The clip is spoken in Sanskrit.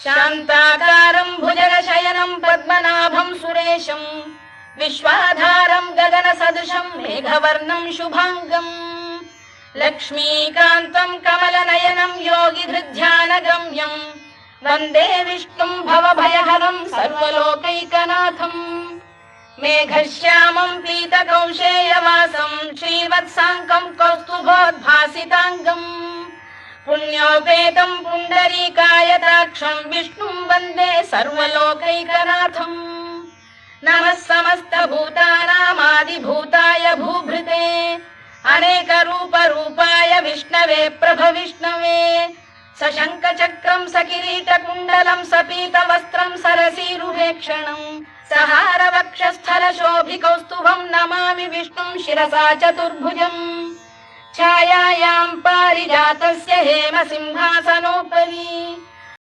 शान्ताकारं भुजगशयनं पद्मनाभं सुरेशं विश्वाधारं गगनसदृशं मेघवर्णं शुभांगं लक्ष्मीकान्तं कमलनयनं योगिधृध्यानगम्यं वन्दे विष्णुं भवभयहरं सर्वलोकैकनाथं मेघश्यामं पीतकौशेयवासं श्रीवत्साङ्कं कौस्तुभोद्भासिताङ्गं पुण्योपेतं पुण्डरीकायताक्षं विष्णुं वन्दे सर्वलोकैकनाथं नमः समस्तभूतानामादिभूताय भूभृते अनेकरूपरूपाय विष्णवे प्रभविष्णवे सशङ्खचक्रं सकिरीटकुण्डलं सपीतवस्त्रं सरसीरुहेक्षणं सहारवक्षस्थलशोभिकौस्तुभं नमामि विष्णुं शिरसा चतुर्भुजम् छायायां पारिजातस्य हेमसिंहासनोपरि